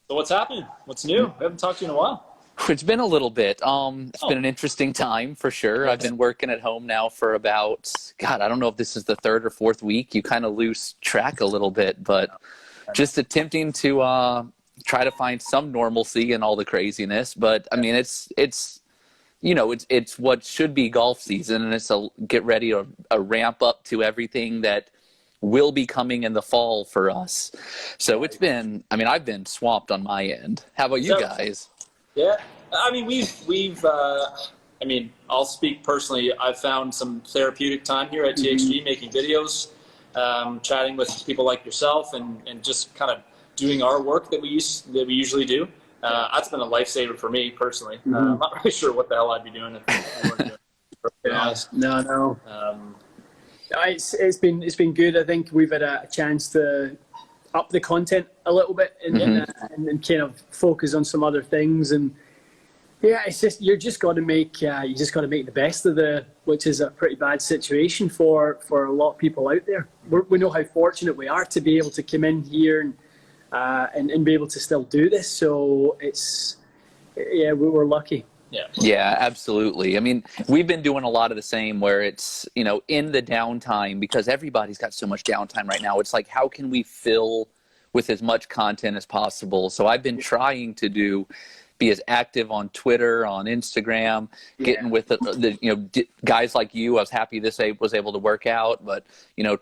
So what's happening? What's new? I haven't talked to you in a while. It's been a little bit. It's been an interesting time for sure. I've Yes. been working at home now for about, God, I don't know if this is the third or fourth week. You kind of lose track a little bit, but just attempting to try to find some normalcy in all the craziness. But I mean, it's what should be golf season, and it's a get ready a ramp up to everything that will be coming in the fall for us. So it's been, I mean, I've been swamped on my end. How about you guys? Yeah, I mean, I mean, I'll speak personally. I've found some therapeutic time here at TXG, making videos, chatting with people like yourself, and just kind of doing our work that we usually do. That's been a lifesaver for me personally. I'm not really sure what the hell I'd be doing if I weren't doing it, to be honest. No. It's been good. I think we've had a chance to up the content a little bit and kind of focus on some other things. And yeah, it's just you just got to make the best of which is a pretty bad situation for a lot of people out there. We know how fortunate we are to be able to come in here and be able to still do this. So we were lucky. Yeah, absolutely. I mean, we've been doing a lot of the same where it's, in the downtime, because everybody's got so much downtime right now. It's like, how can we fill with as much content as possible? So I've been trying to be as active on Twitter, on Instagram, getting with the guys like you. I was happy this was able to work out, but,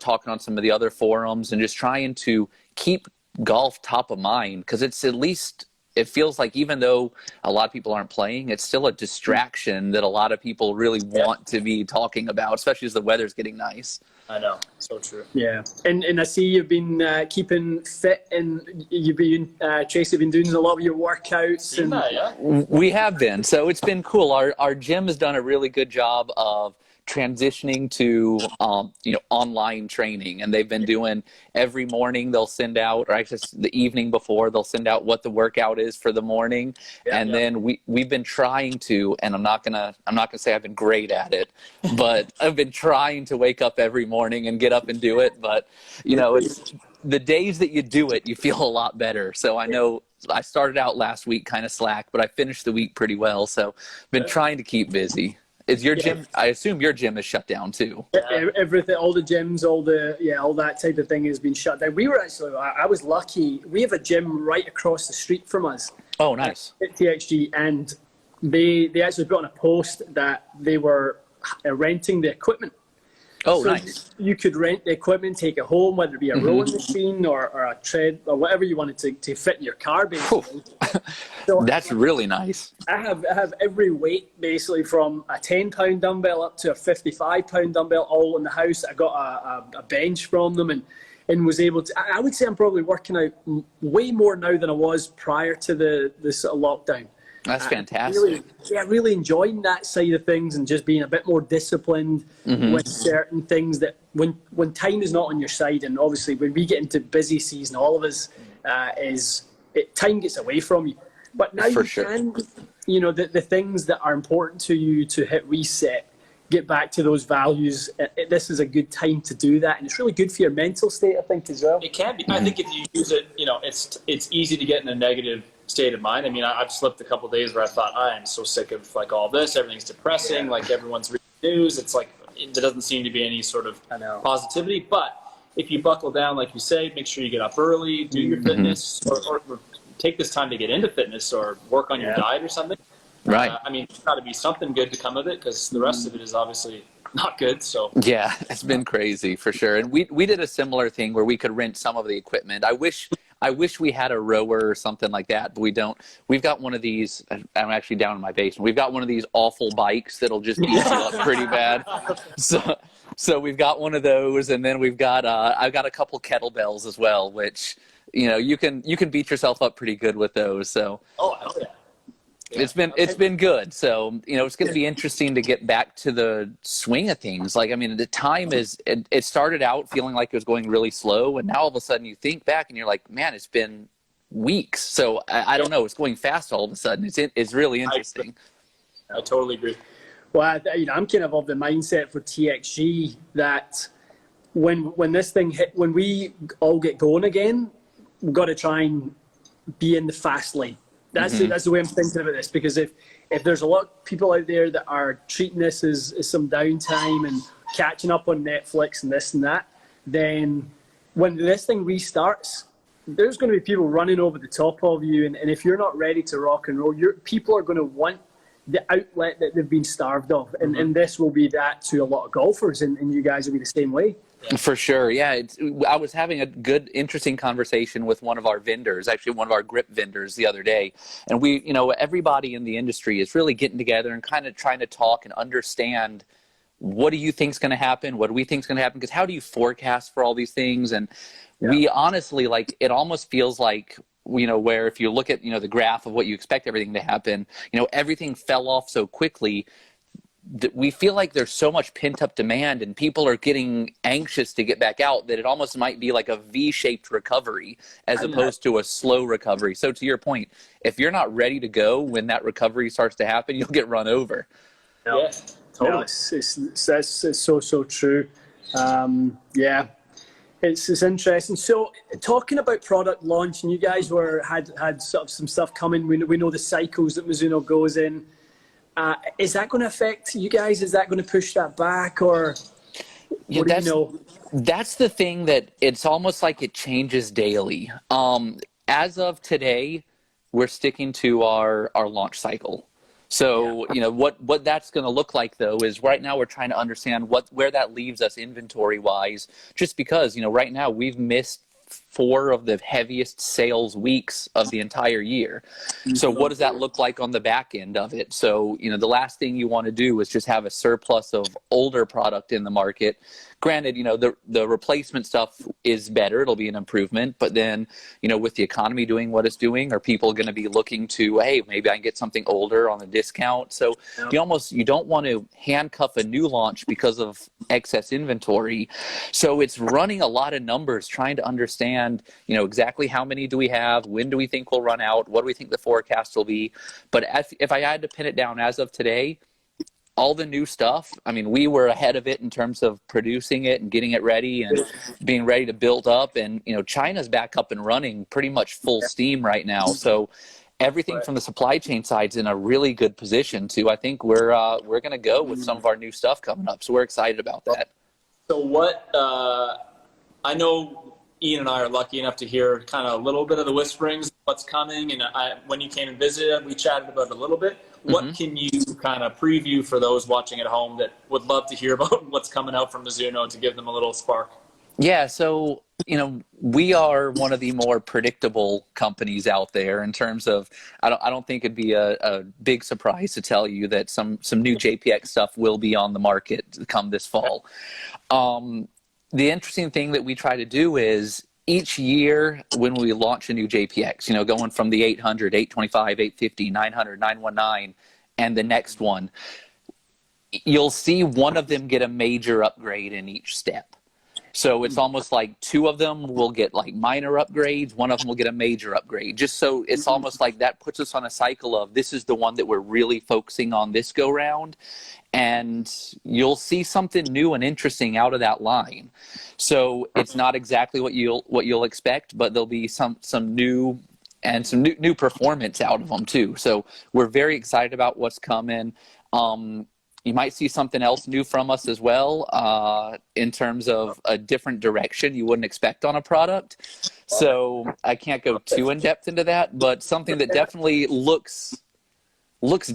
talking on some of the other forums and just trying to keep golf top of mind, because it's at least, it feels like even though a lot of people aren't playing, it's still a distraction that a lot of people really want to be talking about, especially as the weather's getting nice. I know, so true. Yeah, and I see you've been keeping fit, and you've been Tracy, been doing a lot of your workouts. We have been, so it's been cool. Our gym has done a really good job of transitioning to online training, and they've been doing every morning they'll send out, or actually the evening before they'll send out what the workout is for the morning. Then we've been trying to, and I'm not gonna say I've been great at it, but I've been trying to wake up every morning and get up and do it. But it's the days that you do it, you feel a lot better. So I know I started out last week kind of slack, but I finished the week pretty well, so been trying to keep busy. Is your gym? I assume your gym is shut down too. Everything, all the gyms, all that type of thing has been shut down. We were actually, I was lucky. We have a gym right across the street from us. Oh, nice. At TXG, and they actually put on a post that they were renting the equipment. Oh, so nice. You could rent the equipment, take it home, whether it be a rowing machine or a tread or whatever you wanted to fit in your car, basically. So that's really nice. I have every weight, basically, from a 10-pound dumbbell up to a 55-pound dumbbell, all in the house. I got a bench from them and was able to. I would say I'm probably working out way more now than I was prior to the sort of lockdown. That's fantastic. Really enjoying that side of things and just being a bit more disciplined with certain things that when time is not on your side, and obviously when we get into busy season, all of us time gets away from you. But now can, the things that are important to you to hit reset, get back to those values. This is a good time to do that, and it's really good for your mental state, I think, as well. It can be. I think if you use it, it's easy to get in a negative state of mind. I mean, I've slipped a couple of days where I thought, I am so sick of like all this. Everything's depressing. Like everyone's reading news. It's like there doesn't seem to be any sort of positivity. But if you buckle down, like you say, make sure you get up early, do your fitness, or take this time to get into fitness or work on your diet or something. Right. I mean, it's got to be something good to come of it, because the rest of it is obviously not good. So yeah, it's been crazy for sure. And we did a similar thing where we could rent some of the equipment. I wish we had a rower or something like that, but we don't. We've got one of these. I'm actually down in my basement. We've got one of these awful bikes that'll just beat you up pretty bad. So we've got one of those, and then we've got I've got a couple kettlebells as well, which you can beat yourself up pretty good with those. So hell yeah. It's been good. So, it's going to be interesting to get back to the swing of things. Like, I mean, the time it started out feeling like it was going really slow. And now all of a sudden you think back and you're like, man, it's been weeks. So I don't know. It's going fast all of a sudden. It's really interesting. I totally agree. Well, I'm kind of the mindset for TXG that when this thing hit, when we all get going again, we've got to try and be in the fast lane. That's the way I'm thinking about this, because if there's a lot of people out there that are treating this as some downtime and catching up on Netflix and this and that, then when this thing restarts, there's going to be people running over the top of you, and if you're not ready to rock and roll, people are going to want the outlet that they've been starved of, and this will be that to a lot of golfers, and you guys will be the same way. For sure, yeah. I was having a good, interesting conversation with one of our vendors, actually one of our grip vendors the other day, and everybody in the industry is really getting together and kind of trying to talk and understand, what do you think is going to happen? What do we think is going to happen? Because how do you forecast for all these things? And we honestly, it almost feels like, where if you look at, the graph of what you expect everything to happen, everything fell off so quickly. We feel like there's so much pent-up demand and people are getting anxious to get back out that it almost might be like a V-shaped recovery as opposed to a slow recovery. So to your point, if you're not ready to go when that recovery starts to happen, you'll get run over. Yeah, totally. No, it's so true. It's interesting. So talking about product launch, and you guys had sort of some stuff coming. We know the cycles that Mizuno goes in. Is that going to affect you guys? Is that going to push that back, or what do you know? That's the thing, that it's almost like it changes daily. As of today, we're sticking to our launch cycle. So, what that's going to look like, though, is right now we're trying to understand where that leaves us inventory-wise, just because, right now we've missed 4 of the heaviest sales weeks of the entire year. So what does that look like on the back end of it? So, the last thing you want to do is just have a surplus of older product in the market. Granted, the replacement stuff is better. It'll be an improvement. But then, with the economy doing what it's doing, are people going to be looking to, hey, maybe I can get something older on a discount? So you don't want to handcuff a new launch because of excess inventory. So it's running a lot of numbers, trying to understand, exactly how many do we have? When do we think we'll run out? What do we think the forecast will be? But if I had to pin it down as of today, all the new stuff, we were ahead of it in terms of producing it and getting it ready and being ready to build up. And, China's back up and running pretty much full steam right now. So everything from the supply chain side's in a really good position to, I think we're going to go with some of our new stuff coming up. So we're excited about that. So I know Ian and I are lucky enough to hear kind of a little bit of the whisperings, what's coming. And when you came and visited, we chatted about it a little bit. What can you kind of preview for those watching at home that would love to hear about what's coming out from Mizuno to give them a little spark? Yeah, so, we are one of the more predictable companies out there in terms of, I don't think it'd be a big surprise to tell you that some new JPX stuff will be on the market come this fall. The interesting thing that we try to do is each year when we launch a new JPX, going from the 800, 825, 850, 900, 919, and the next one, you'll see one of them get a major upgrade in each step. So it's almost like 2 of them will get like minor upgrades, 1 of them will get a major upgrade. Just so it's almost like that puts us on a cycle of, this is the one that we're really focusing on this go round. And you'll see something new and interesting out of that line. So it's not exactly what you'll expect, but there'll be some new and some new performance out of them too. So we're very excited about what's coming. You might see something else new from us as well, in terms of a different direction you wouldn't expect on a product. So I can't go too in depth into that, but something that definitely looks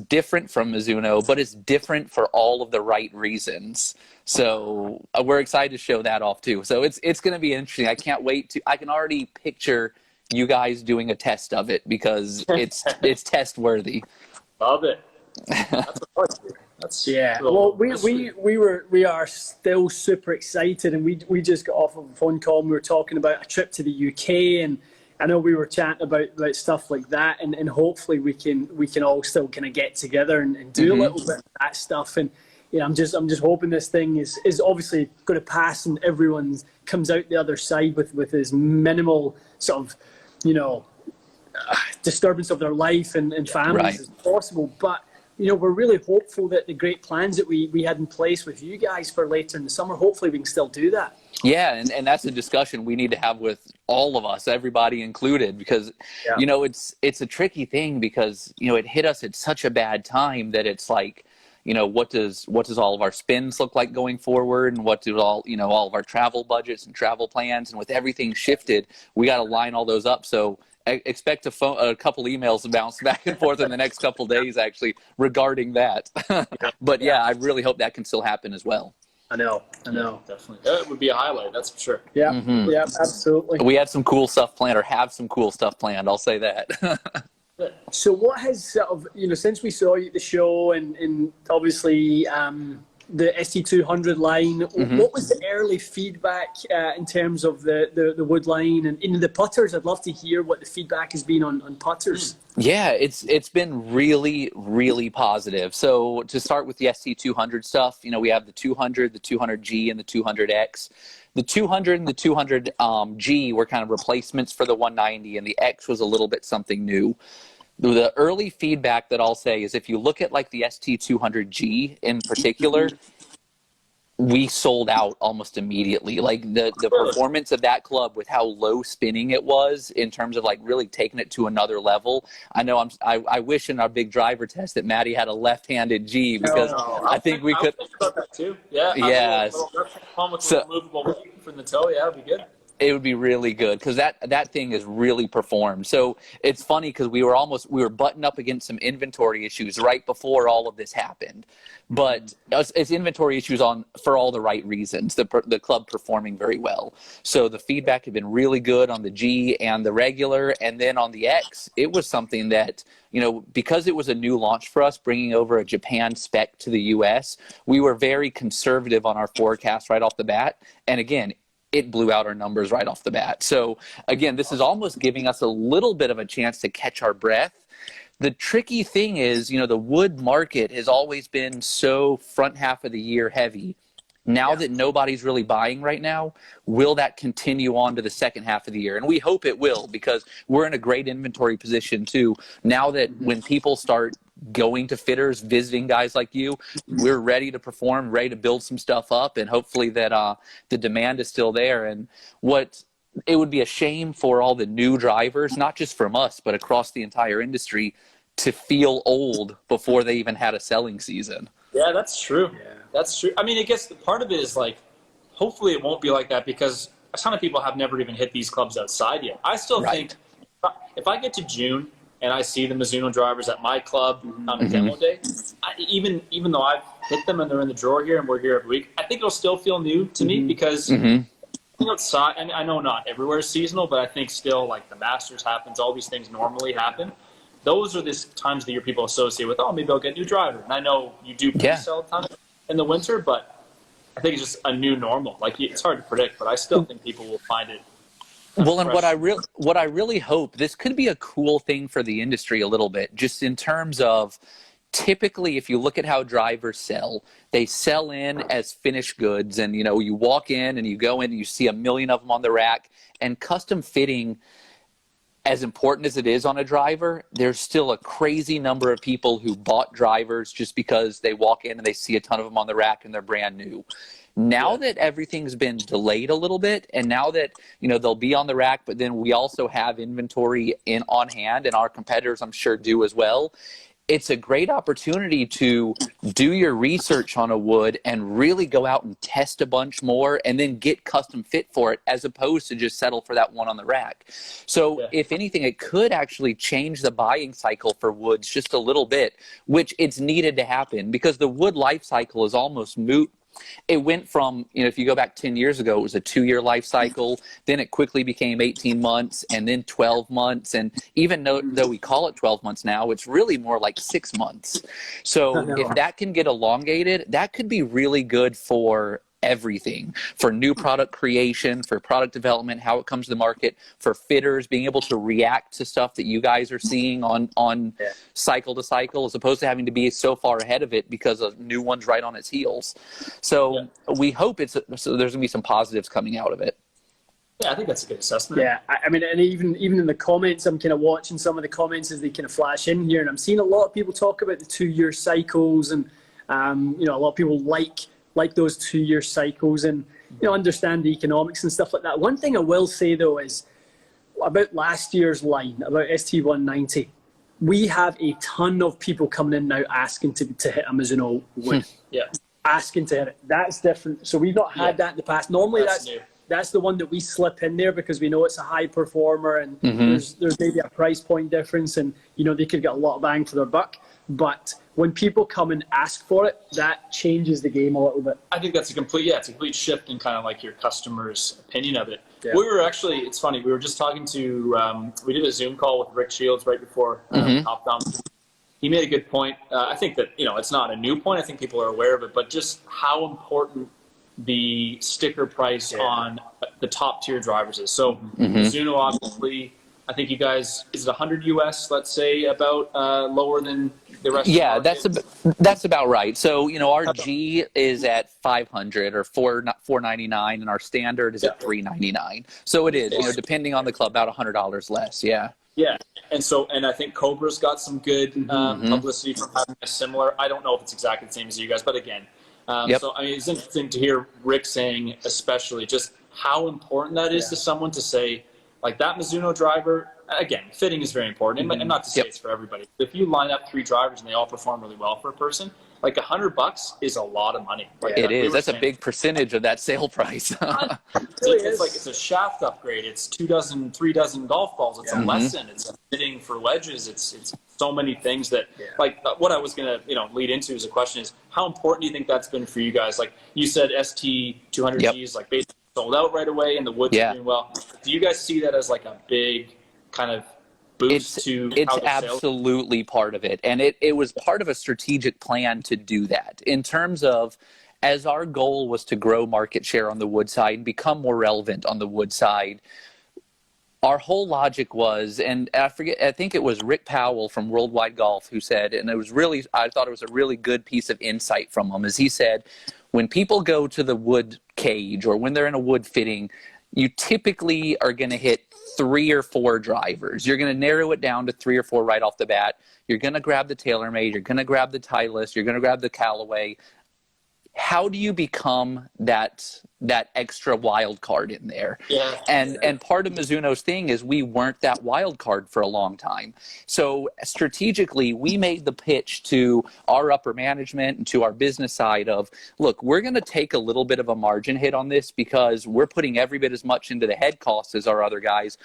different from Mizuno, but it's different for all of the right reasons. So we're excited to show that off too. So it's going to be interesting. I can't wait I can already picture you guys doing a test of it because it's test worthy. Love it. That's Well, we are still super excited, and we just got off of a phone call and we were talking about a trip to the UK, and I know we were chatting about stuff like that, and hopefully we can all still kind of get together and do a little bit of that stuff. And I'm just hoping this thing is obviously going to pass and everyone comes out the other side with as minimal sort of disturbance of their life and families as possible. But we're really hopeful that the great plans that we had in place with you guys for later in the summer, hopefully we can still do that. Yeah, and that's a discussion we need to have with all of us, everybody included, because it's a tricky thing because it hit us at such a bad time that it's like, what does all of our spends look like going forward, and what do all of our travel budgets and travel plans, and with everything shifted, we got to line all those up. So expect a couple emails to bounce back and forth in the next couple days actually regarding that. But yeah, I really hope that can still happen as well. I know. Definitely. It would be a highlight, that's for sure. Yeah, yeah, absolutely. We had some cool stuff planned, or have some cool stuff planned, I'll say that. So what has sort of, since we saw you at the show and obviously the ST200 line, what was the early feedback in terms of the wood line and in the putters? I'd love to hear what the feedback has been on putters. Yeah, it's been really, really positive. So to start with the ST200 stuff, we have the 200, the 200G, and the 200X. The 200 and the 200G were kind of replacements for the 190, and the X was a little bit something new. The early feedback that I'll say is if you look at like the ST200G in particular, we sold out almost immediately. Like the performance of that club with how low spinning it was in terms of like really taking it to another level. I know I wish in our big driver test that Matty had a left-handed G because I think we could. Think about that too. Yeah. Yeah. So movable weight from the toe. Yeah, it'd be good. It would be really good because that thing has really performed. So it's funny because we were butting up against some inventory issues right before all of this happened, but it's inventory issues for all the right reasons. The club performing very well. So the feedback had been really good on the G and the regular, and then on the X, it was something that because it was a new launch for us, bringing over a Japan spec to the U.S., we were very conservative on our forecast right off the bat, and again, it blew out our numbers right off the bat. So again, this is almost giving us a little bit of a chance to catch our breath. The tricky thing is, the wood market has always been so front half of the year heavy. Now that nobody's really buying right now, will that continue on to the second half of the year? And we hope it will, because we're in a great inventory position too. Now that when people start going to fitters, visiting guys like you, we're ready to perform, ready to build some stuff up, and hopefully that the demand is still there. And it would be a shame for all the new drivers, not just from us, but across the entire industry, to feel old before they even had a selling season. Yeah, that's true. Yeah. That's true. I mean, I guess part of it is like, hopefully it won't be like that because a ton of people have never even hit these clubs outside yet. I still think if I get to June and I see the Mizuno drivers at my club on a demo day, even though I've hit them and they're in the drawer here and we're here every week, I think it'll still feel new to me because outside, and I know not everywhere is seasonal, but I think still like the Masters happens, all these things normally happen. Those are the times of the year people associate with, maybe I'll get a new driver. And I know you do sell a ton in the winter, but I think it's just a new normal. Like, it's hard to predict, but I still think people will find it. Well, and what I really hope, this could be a cool thing for the industry a little bit, just in terms of typically if you look at how drivers sell, they sell in as finished goods, and you walk in and you go in and you see a million of them on the rack, and custom fitting, as important as it is on a driver, there's still a crazy number of people who bought drivers just because they walk in and they see a ton of them on the rack and they're brand new. Now that everything's been delayed a little bit, and now that they'll be on the rack, but then we also have inventory on hand, and our competitors I'm sure do as well, it's a great opportunity to do your research on a wood and really go out and test a bunch more and then get custom fit for it, as opposed to just settle for that one on the rack. So if anything, it could actually change the buying cycle for woods just a little bit, which it's needed to happen because the wood life cycle is almost moot. It went from, if you go back 10 years ago, it was a 2-year life cycle. Then it quickly became 18 months and then 12 months. And even though we call it 12 months now, it's really more like 6 months. So if that can get elongated, that could be really good for everything, for new product creation, for product development, how it comes to the market, for fitters being able to react to stuff that you guys are seeing on cycle to cycle, as opposed to having to be so far ahead of it because a new one's right on its heels. So we hope so there's gonna be some positives coming out of it. Yeah, I think that's a good assessment. Yeah, I mean, and even in the comments, I'm kind of watching some of the comments as they kind of flash in here, and I'm seeing a lot of people talk about the 2-year cycles, and you know, a lot of people like those 2-year cycles, and you know, understand the economics and stuff like that. One thing I will say though is about last year's line about ST190. We have a ton of people coming in now asking to hit a Mizuno wood. Yeah. Asking to hit it. That's different. So we've not had that in the past. Normally that's the one that we slip in there because we know it's a high performer, and there's maybe a price point difference, and you know, they could get a lot of bang for their buck. But when people come and ask for it, that changes the game a little bit. I think that's a complete shift in kind of like your customer's opinion of it. Yeah. We were actually, it's funny, we were just talking to, we did a Zoom call with Rick Shields right before hopped on. He made a good point. I think that, you know, it's not a new point. I think people are aware of it, but just how important the sticker price on the top tier drivers is. So Mizuno, obviously, I think you guys, is it 100 US, let's say, about lower than the rest of the market? that's about right. So, you know, our G is at 500 or 499, and our standard is at 399. So it is, you know, depending on the club, about $100 less. Yeah. Yeah, and I think Cobra's got some good publicity from having a similar. I don't know if it's exactly the same as you guys, but again, so I mean, it's interesting to hear Rick saying, especially just how important that is to someone to say, like, that Mizuno driver. Again, fitting is very important, and not to say it's for everybody. If you line up 3 drivers and they all perform really well for a person, like $100 is a lot of money. Like, it is. That's a big percentage of that sale price. It's like, it's a shaft upgrade. It's 2 dozen, 3 dozen golf balls. It's a lesson. It's a fitting for wedges. It's so many things that, like, what I was gonna lead into as a question is, how important do you think that's been for you guys? Like you said, ST200G is like basically sold out right away, and the wood's doing well. Do you guys see that as like a big kind of boost to it's how the absolutely part of it, and it was part of a strategic plan to do that, in terms of, as our goal was to grow market share on the wood side, become more relevant on the wood side. Our whole logic was, and I think it was Rick Powell from Worldwide Golf who said, and I thought it was a really good piece of insight from him, as he said, when people go to the wood cage or when they're in a wood fitting, you typically are going to hit 3 or 4 drivers. You're going to narrow it down to 3 or 4 right off the bat. You're going to grab the TaylorMade. You're going to grab the Titleist. You're going to grab the Callaway. How do you become that extra wild card in there? Yeah. And part of Mizuno's thing is we weren't that wild card for a long time. So strategically, we made the pitch to our upper management and to our business side of, look, we're going to take a little bit of a margin hit on this because we're putting every bit as much into the head cost as our other guys.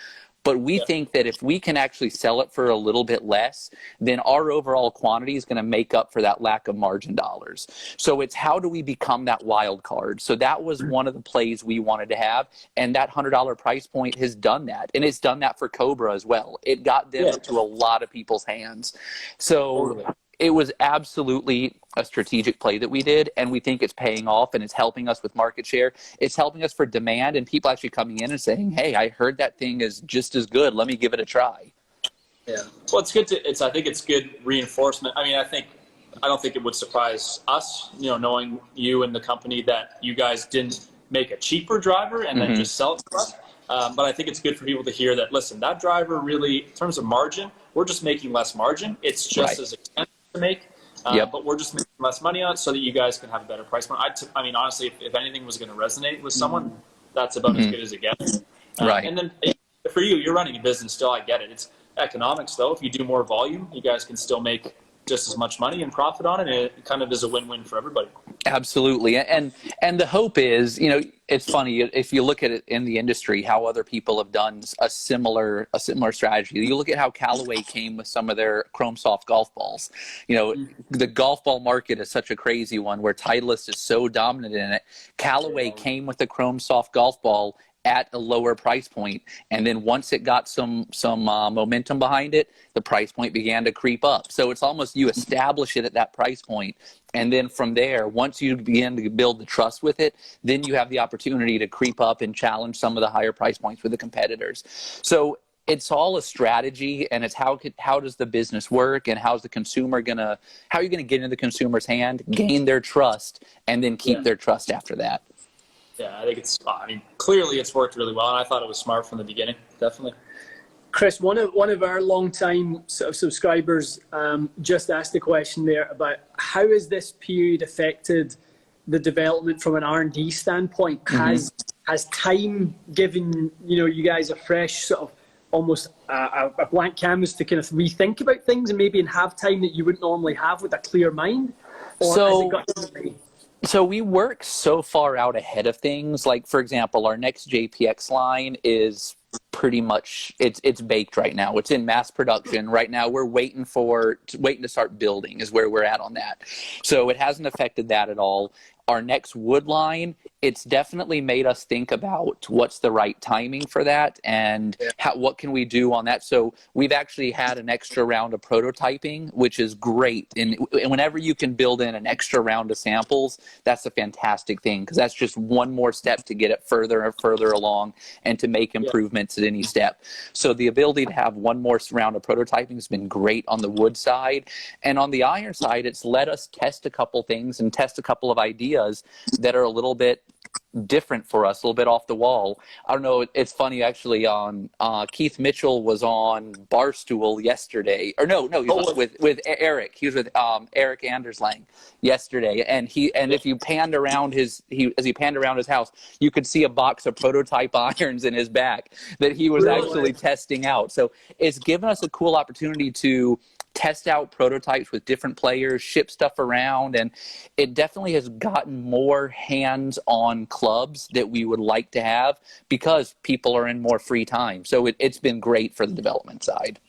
But we think that if we can actually sell it for a little bit less, then our overall quantity is going to make up for that lack of margin dollars. So it's, how do we become that wild card? So that was one of the plays we wanted to have. And that $100 price point has done that. And it's done that for Cobra as well. It got them into a lot of people's hands. So it was absolutely a strategic play that we did, and we think it's paying off, and it's helping us with market share. It's helping us for demand, and people actually coming in and saying, hey, I heard that thing is just as good. Let me give it a try. Yeah. Well, it's good I think it's good reinforcement. I mean, I don't think it would surprise us, knowing you and the company, that you guys didn't make a cheaper driver and then just sell it to us. But I think it's good for people to hear that, listen, that driver really, in terms of margin, we're just making less margin. It's just as expensive to make, but we're just making less money on it so that you guys can have a better price point. I mean, honestly, if anything was going to resonate with someone, that's about as good as it gets. And then for you, you're running a business still. I get it. It's economics, though. If you do more volume, you guys can still make just as much money and profit on it. And it kind of is a win-win for everybody. Absolutely. And the hope is, it's funny, if you look at it in the industry, how other people have done a similar strategy. You look at how Callaway came with some of their Chrome Soft golf balls. The golf ball market is such a crazy one where Titleist is so dominant in it. Callaway came with the Chrome Soft golf ball at a lower price point, and then once it got some momentum behind it, the price point began to creep up. So it's almost, you establish it at that price point, and then from there, once you begin to build the trust with it, then you have the opportunity to creep up and challenge some of the higher price points with the competitors. So it's all a strategy, and it's how does the business work, and how are you going to get into the consumer's hand, gain their trust, and then keep their trust after that. Yeah, I think it's. I mean, clearly it's worked really well, and I thought it was smart from the beginning. Definitely. Chris, one of our long-time sort of subscribers just asked a question there about how has this period affected the development from an R&D standpoint? Has time given you guys a fresh sort of almost a blank canvas to kind of rethink about things and maybe have time that you wouldn't normally have with a clear mind? Or has it got in the way? So we work so far out ahead of things. Like, for example, our next JPX line is pretty much it's baked right now. It's in mass production right now. We're waiting to start building is where we're at on that. So it hasn't affected that at all. Our next wood line, it's definitely made us think about what's the right timing for that and what can we do on that. So we've actually had an extra round of prototyping, which is great. And whenever you can build in an extra round of samples, that's a fantastic thing because that's just one more step to get it further and further along and to make improvements at any step. So the ability to have one more round of prototyping has been great on the wood side. And on the iron side, it's let us test a couple things and test a couple of ideas that are a little bit different for us, a little bit off the wall. I don't know. It's funny actually. Keith Mitchell was on Barstool yesterday, or no, he was with Eric. He was with Eric Anderslang yesterday, and if you panned around as he panned around his house, you could see a box of prototype irons in his back that he was actually testing out. So it's given us a cool opportunity to test out prototypes with different players, ship stuff around, and it definitely has gotten more hands-on clubs that we would like to have because people are in more free time. So it's been great for the development side.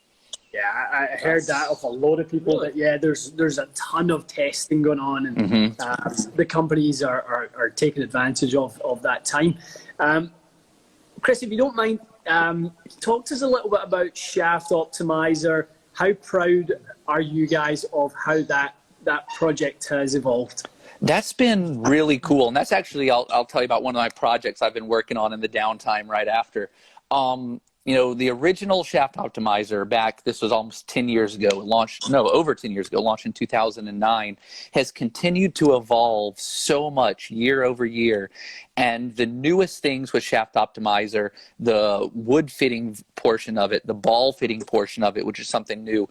Yeah, I heard that of a lot of people that there's a ton of testing going on, and the companies are taking advantage of that time. Chris, if you don't mind, talk to us a little bit about Shaft Optimizer. How proud are you guys of how that project has evolved? That's been really cool. And that's actually, I'll tell you about one of my projects I've been working on in the downtime right after. The original Shaft Optimizer this was almost 10 years ago, over 10 years ago, launched in 2009, has continued to evolve so much year over year. And the newest things with Shaft Optimizer, the wood fitting portion of it, the ball fitting portion of it, which is something new,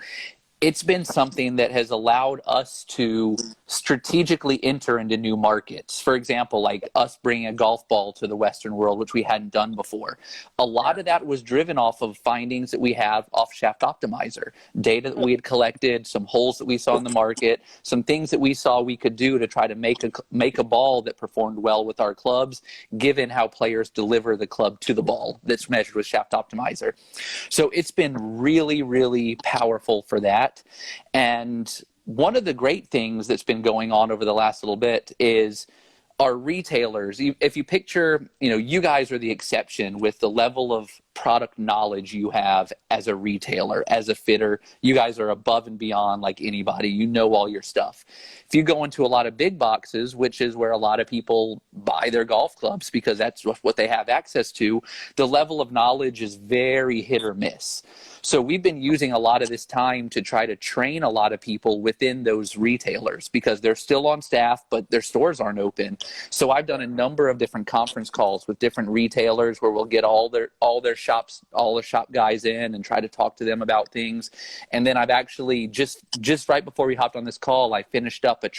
it's been something that has allowed us to strategically enter into new markets. For example, like us bringing a golf ball to the Western world, which we hadn't done before. A lot of that was driven off of findings that we have off Shaft Optimizer, data that we had collected, some holes that we saw in the market, some things that we saw we could do to try to make a ball that performed well with our clubs, given how players deliver the club to the ball that's measured with Shaft Optimizer. So it's been really, really powerful for that. And one of the great things that's been going on over the last little bit is our retailers. If you picture, you guys are the exception with the level of product knowledge you have as a retailer, as a fitter. You guys are above and beyond like anybody. You know all your stuff. If you go into a lot of big boxes, which is where a lot of people buy their golf clubs because that's what they have access to, the level of knowledge is very hit or miss. So we've been using a lot of this time to try to train a lot of people within those retailers because they're still on staff, but their stores aren't open. So I've done a number of different conference calls with different retailers where we'll get all the shop guys in and try to talk to them about things. And then I've actually just right before we hopped on this call, I finished up a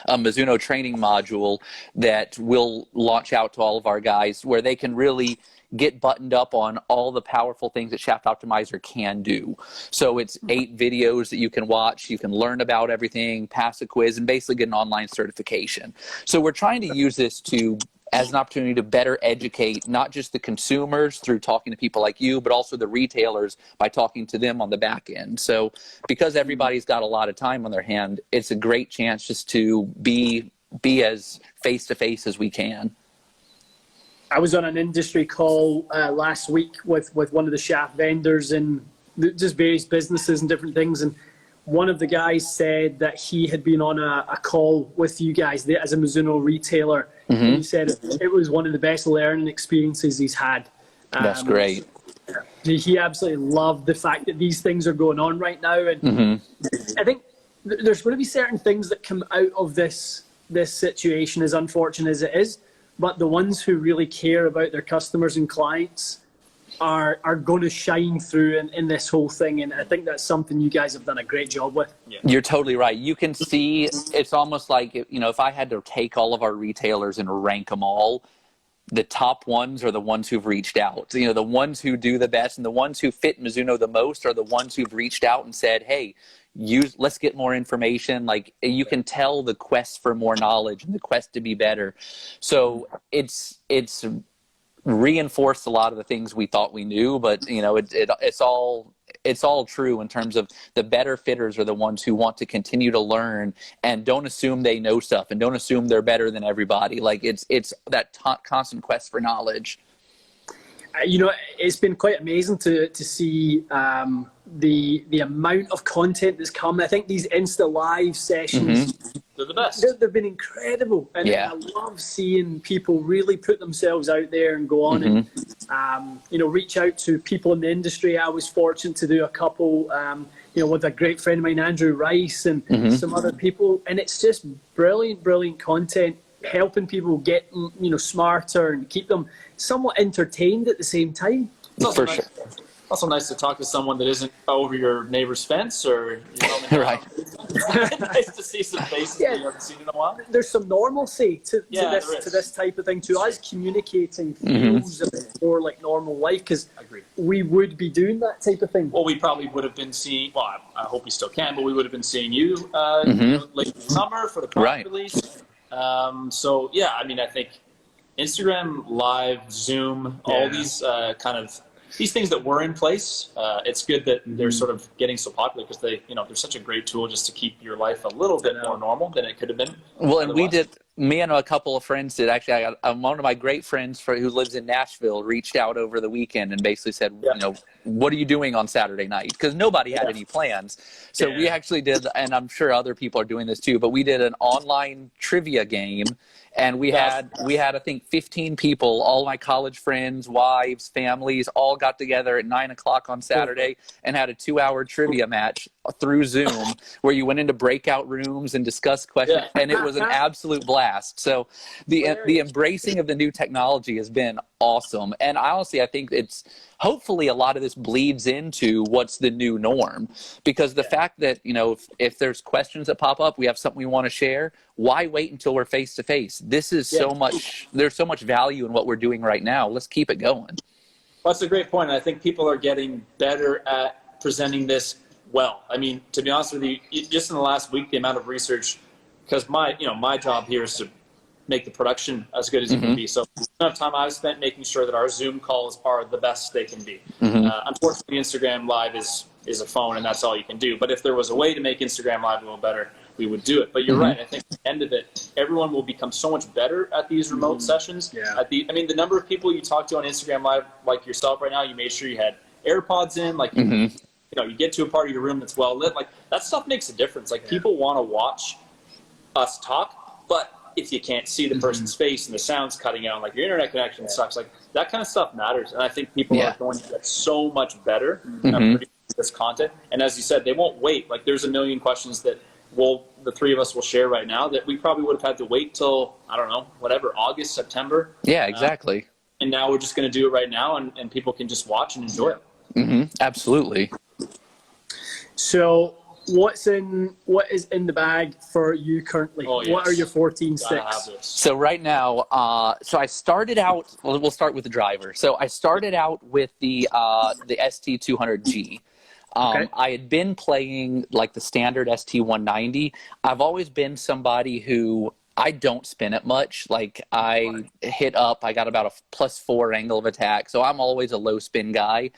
Mizuno training module that will launch out to all of our guys where they can really get buttoned up on all the powerful things that Shaft Optimizer can do. So it's 8 videos that you can watch. You can learn about everything, pass a quiz, and basically get an online certification. So we're trying to use this as an opportunity to better educate not just the consumers through talking to people like you, but also the retailers by talking to them on the back end. So because everybody's got a lot of time on their hand, it's a great chance just to be as face-to-face as we can. I was on an industry call last week with one of the shaft vendors and just various businesses and different things. And one of the guys said that he had been on a call with you guys as a Mizuno retailer. Mm-hmm. And he said it was one of the best learning experiences he's had. That's great. He absolutely loved the fact that these things are going on right now. And I think there's going to be certain things that come out of this this situation, as unfortunate as it is, but the ones who really care about their customers and clients are going to shine through in this whole thing. And I think that's something you guys have done a great job with. Yeah. You're totally right. You can see it's almost like, if I had to take all of our retailers and rank them all, the top ones are the ones who've reached out. The ones who do the best and the ones who fit Mizuno the most are the ones who've reached out and said, hey, let's get more information. Like, you can tell the quest for more knowledge and the quest to be better. So it's reinforced a lot of the things we thought we knew, but it's all true in terms of the better fitters are the ones who want to continue to learn and don't assume they know stuff and don't assume they're better than everybody. Like, it's that constant quest for knowledge. It's been quite amazing to see the amount of content that's come. I think these Insta Live sessions, they're the best. They've been incredible. And yeah. I love seeing people really put themselves out there and go on and, reach out to people in the industry. I was fortunate to do a couple, with a great friend of mine, Andrew Rice, and some other people. And it's just brilliant content, helping people get, smarter and keep them somewhat entertained at the same time. For sure. Also nice to talk to someone that isn't over your neighbor's fence or right. Nice to see some faces you haven't seen in a while. There's some normalcy to this type of thing. To us, communicating feels a bit more like normal life, because we would be doing that type of thing. Well, we probably would have been seeing, well, I hope we still can, but we would have been seeing you late in the summer for the product release. So, yeah, I mean, I think Instagram Live, Zoom, all these these things that were in place, it's good that they're sort of getting so popular, because they're such a great tool just to keep your life a little bit more normal than it could have been. Well, and me and a couple of friends did. Actually, I got one of my great friends who lives in Nashville reached out over the weekend and basically said, what are you doing on Saturday night? Because nobody had any plans. So we actually did, and I'm sure other people are doing this too, but we did an online trivia game. And we had, I think, 15 people, all my college friends, wives, families, all got together at 9 o'clock on Saturday and had a 2-hour trivia match through Zoom, where you went into breakout rooms and discussed questions, and it was an absolute blast. So the embracing of the new technology has been awesome. And honestly, I think it's hopefully a lot of this bleeds into what's the new norm, because the fact that, if there's questions that pop up, we have something we want to share, why wait until we're face to face? This is there's so much value in what we're doing right now. Let's keep it going. Well, that's a great point. I think people are getting better at presenting this well. I mean, to be honest with you, just in the last week, the amount of research, because my job here is to make the production as good as it can be. So the amount of time I've spent making sure that our Zoom calls are the best they can be. Unfortunately, Instagram Live is a phone, and that's all you can do. But if there was a way to make Instagram Live a little better, we would do it. But you're right. I think at the end of it, everyone will become so much better at these remote sessions. Yeah. The number of people you talk to on Instagram Live, like yourself right now, you made sure you had AirPods in, like you get to a part of your room that's well lit. Like, that stuff makes a difference. Like, people want to watch us talk, but if you can't see the person's face and the sound's cutting out, like your internet connection sucks, like that kind of stuff matters. And I think people are going to get so much better at producing this content. And as you said, they won't wait. Like, there's a million questions that the three of us will share right now that we probably would have had to wait till, I don't know, whatever, August, September. Yeah, exactly. And now we're just going to do it right now, and people can just watch and enjoy it. Absolutely. So what is in the bag for you currently? What are your 14 sticks? So right now, so I started out, we'll start with the driver. So I started out with the ST200G. I had been playing like the standard ST190. I've always been somebody who, I don't spin it much. Like, I hit up, I got about a +4 angle of attack. So I'm always a low spin guy.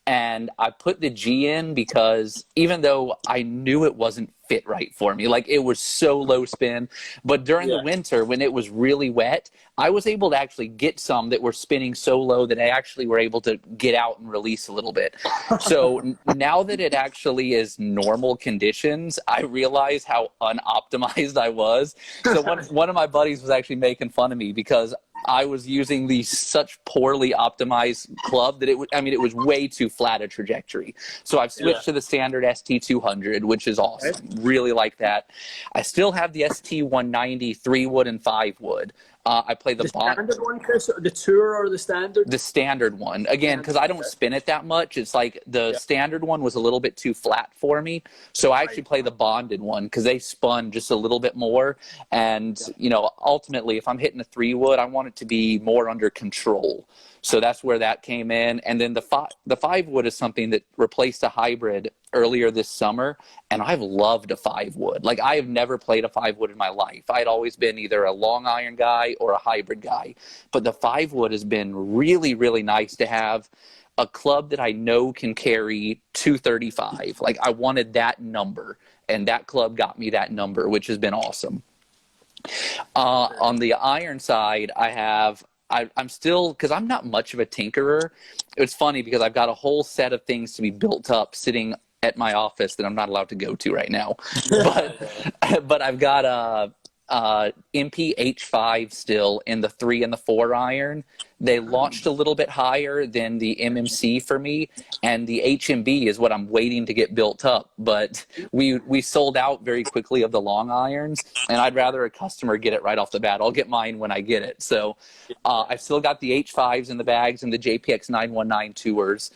And I put the G in because even though I knew it wasn't fit right for me, like, it was so low spin, but during the winter when it was really wet, I was able to actually get some that were spinning so low that I actually were able to get out and release a little bit. So now that it actually is normal conditions, I realize how unoptimized I was. So one of my buddies was actually making fun of me because I was using the such poorly optimized club that it was way too flat a trajectory. So I've switched to the standard ST200, which is awesome. Really like that. I still have the ST190 3-wood and 5-wood. I play the standard one, Chris, or the tour or the standard? The standard one. Again, because I don't spin it that much. It's like the standard one was a little bit too flat for me. So I actually play the bonded one because they spun just a little bit more. And, you know, ultimately, if I'm hitting a 3-wood, I want it to be more under control. So that's where that came in. And then the 5-wood is something that replaced a hybrid earlier this summer, and I've loved a 5-wood. Like, I have never played a 5-wood in my life. I'd always been either a long iron guy or a hybrid guy. But the 5-wood has been really, really nice to have a club that I know can carry 235. Like, I wanted that number, and that club got me that number, which has been awesome. On the iron side, I'm still, because I'm not much of a tinkerer. It's funny because I've got a whole set of things to be built up sitting at my office that I'm not allowed to go to right now. But I've got a MP H5 still in the 3 and the 4 iron. They launched a little bit higher than the MMC for me, and the HMB is what I'm waiting to get built up. But we sold out very quickly of the long irons, and I'd rather a customer get it right off the bat. I'll get mine when I get it. So I've still got the H5s in the bags and the JPX 919 tours,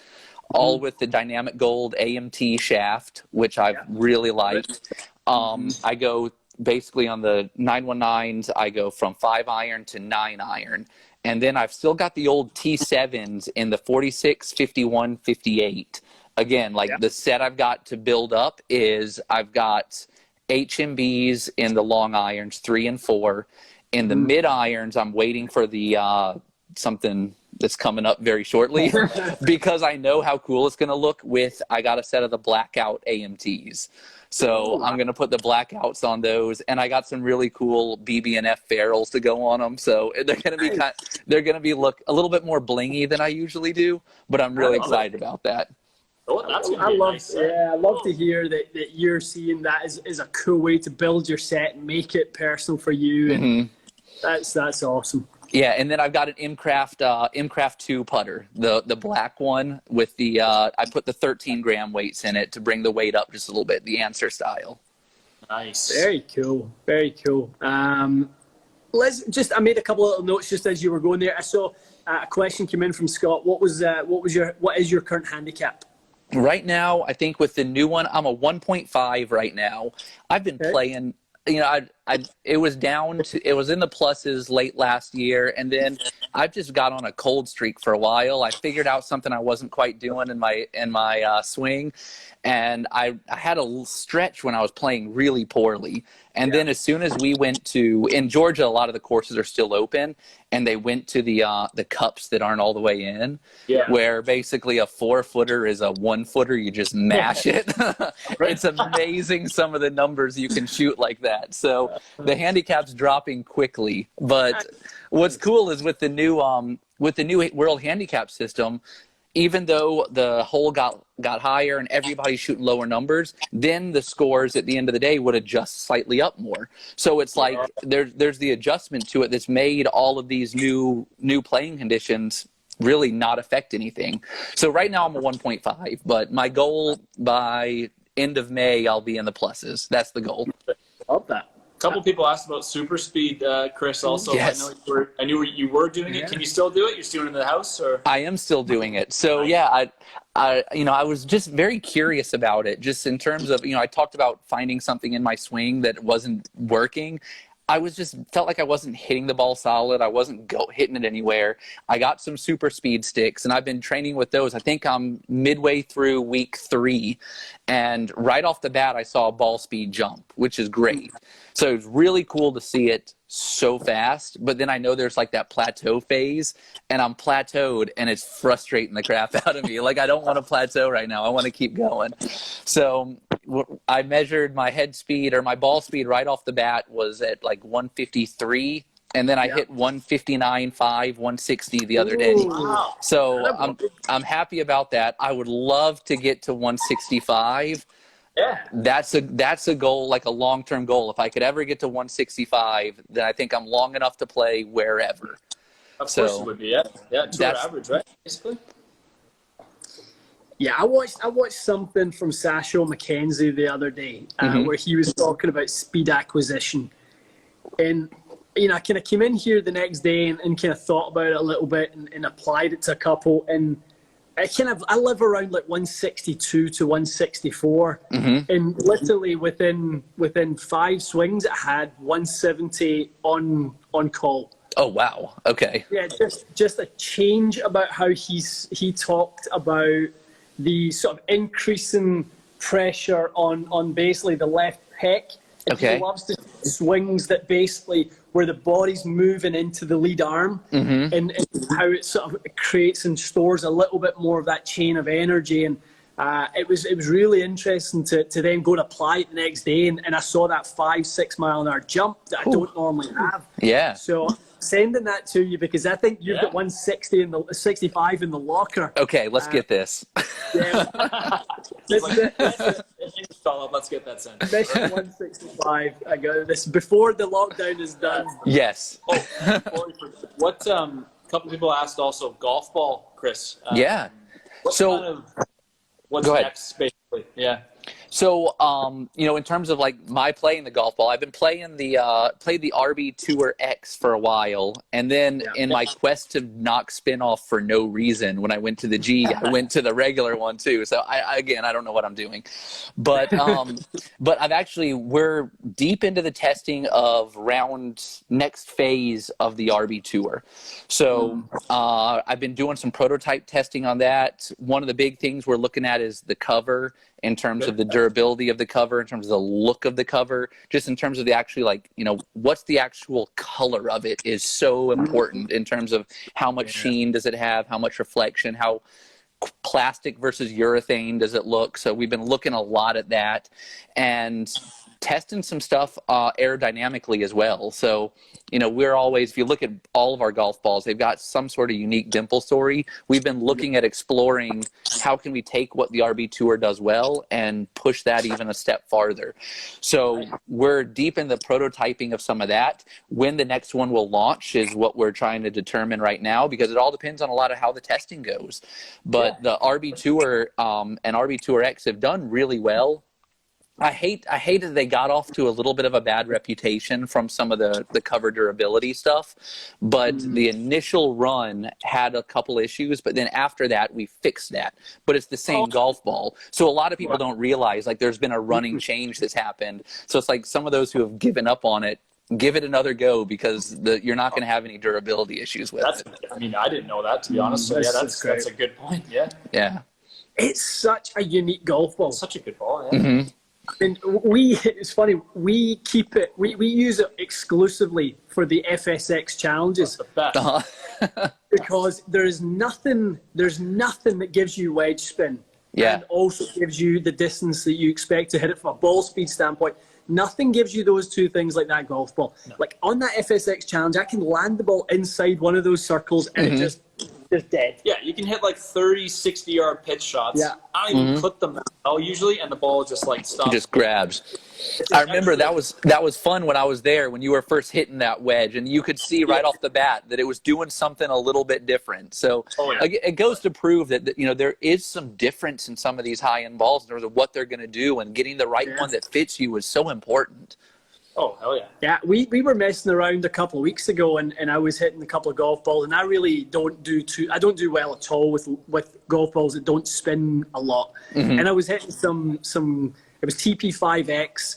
all with the dynamic gold AMT shaft, which I've really liked. I go basically on the 919s, I go from 5 iron to 9 iron. And then I've still got the old T7s in the 46, 51, 58. Again, like the set I've got to build up is I've got HMBs in the long irons, 3 and 4. In the mid irons, I'm waiting for the something that's coming up very shortly because I know how cool it's going to look I got a set of the blackout AMTs. So I'm going to put the blackouts on those, and I got some really cool BB&F ferrules to go on them. So they're going to be look a little bit more blingy than I usually do, but I'm really excited about that. Oh, that's nice. I love to hear that you're seeing that as a cool way to build your set and make it personal for you. And that's awesome. Yeah, and then I've got an M Craft 2 putter, the black one with the I put the 13-gram weights in it to bring the weight up just a little bit, the answer style. Nice. Very cool. Very cool. I made a couple of little notes just as you were going there. I saw a question come in from Scott. What is your current handicap? Right now, I think with the new one, I'm a 1.5 right now. I've been playing. You know, it was in the pluses late last year, and then I've just got on a cold streak for a while. I figured out something I wasn't quite doing in my swing, and I had a stretch when I was playing really poorly. And then as soon as we went in Georgia, a lot of the courses are still open, and they went to the cups that aren't all the way in, where basically a 4-footer is a 1-footer. You just mash it. It's amazing some of the numbers you can shoot like that. So the handicap's dropping quickly. But what's cool is with the new World Handicap system, even though the hole got higher and everybody's shooting lower numbers, then the scores at the end of the day would adjust slightly up more. So it's like there's the adjustment to it that's made all of these new playing conditions really not affect anything. So right now I'm a 1.5, but my goal by end of May, I'll be in the pluses. That's the goal. Love that. A couple people asked about super speed, Chris. Also, yes. I knew you were doing it. Can you still do it? You're still doing it in the house, or? I am still doing it. So yeah, I was just very curious about it. Just in terms of, I talked about finding something in my swing that wasn't working. Felt like I wasn't hitting the ball solid. I wasn't hitting it anywhere. I got some super speed sticks, and I've been training with those. I think I'm midway through week 3, and right off the bat, I saw a ball speed jump, which is great. So it was really cool to see it so fast, but then I know there's like that plateau phase, and I'm plateaued, and it's frustrating the crap out of me. Like, I don't want to plateau right now. I want to keep going. So I measured my head speed or my ball speed right off the bat was at like 153, and then I hit 159.5, 160 the other day. Wow. So I'm happy about that. I would love to get to 165. Yeah. That's a goal, like a long-term goal. If I could ever get to 165, then I think I'm long enough to play wherever. Of course it would be, yeah. Yeah, tour average, right? Basically. Yeah, I watched something from Sasho McKenzie the other day where he was talking about speed acquisition. And, you know, I kind of came in here the next day and kind of thought about it a little bit and applied it to a couple. And I live around like 162 to 164. And literally within 5 swings, it had 170 on call. Oh, wow. Okay. Yeah, just a change about how he talked about the sort of increasing pressure on basically the left pec. And he loves the swings that basically where the body's moving into the lead arm and how it sort of creates and stores a little bit more of that chain of energy. And it was really interesting to then go and apply it the next day. And I saw that 5-6 mile an hour jump that I don't normally have. Yeah. So sending that to you because I think you've got 160 and the 65 in the locker. Okay, let's get this. Yeah. Let's get that sent. Mission 165. I got this before the lockdown is done. Yes. What? A couple people asked also golf ball, Chris. What's next, basically? Yeah. So, you know, in terms of like my playing the golf ball, I've been playing played the RB Tour X for a while, and then in my quest to knock spin off for no reason, when I went to the G, I went to the regular one too. So I don't know what I'm doing, but we're deep into the testing of next phase of the RB Tour. So I've been doing some prototype testing on that. One of the big things we're looking at is the cover, in terms of the durability of the cover, in terms of the look of the cover, just in terms of the actually, like, you know, what's the actual color of it is so important in terms of how much sheen does it have, how much reflection, how plastic versus urethane does it look. So we've been looking a lot at that and testing some stuff aerodynamically as well. So, you know, we're always, if you look at all of our golf balls, they've got some sort of unique dimple story. We've been looking at exploring how can we take what the RB Tour does well and push that even a step farther. So we're deep in the prototyping of some of that. When the next one will launch is what we're trying to determine right now, because it all depends on a lot of how the testing goes. But the RB Tour and RB Tour X have done really well. I hate that they got off to a little bit of a bad reputation from some of the cover durability stuff, but the initial run had a couple issues, but then after that we fixed that. But it's the same golf ball, so a lot of people don't realize like there's been a running change that's happened. So it's like some of those who have given up on it, give it another go, because you're not going to have any durability issues with it. I mean, I didn't know that, to be honest. So yeah, that's a good point. Yeah. It's such a unique golf ball. It's such a good ball. Yeah. And it's funny, we keep it, we use it exclusively for the FSX challenges. That's the best. Because there's nothing that gives you wedge spin. And also gives you the distance that you expect to hit it from a ball speed standpoint. Nothing gives you those two things like that golf ball. No. Like on that FSX challenge, I can land the ball inside one of those circles and it just dead. Yeah, you can hit like 30, 60-yard pitch shots. Yeah. I don't even clip them out usually, and the ball just like stops. It just grabs. I remember that was fun when I was there, when you were first hitting that wedge, and you could see right off the bat that it was doing something a little bit different. So it goes to prove that, you know, there is some difference in some of these high-end balls in terms of what they're going to do, and getting the right one that fits you is so important. Oh, hell yeah. Yeah, we were messing around a couple of weeks ago, and I was hitting a couple of golf balls, and I really don't do well at all with golf balls that don't spin a lot. And I was hitting some it was TP5X,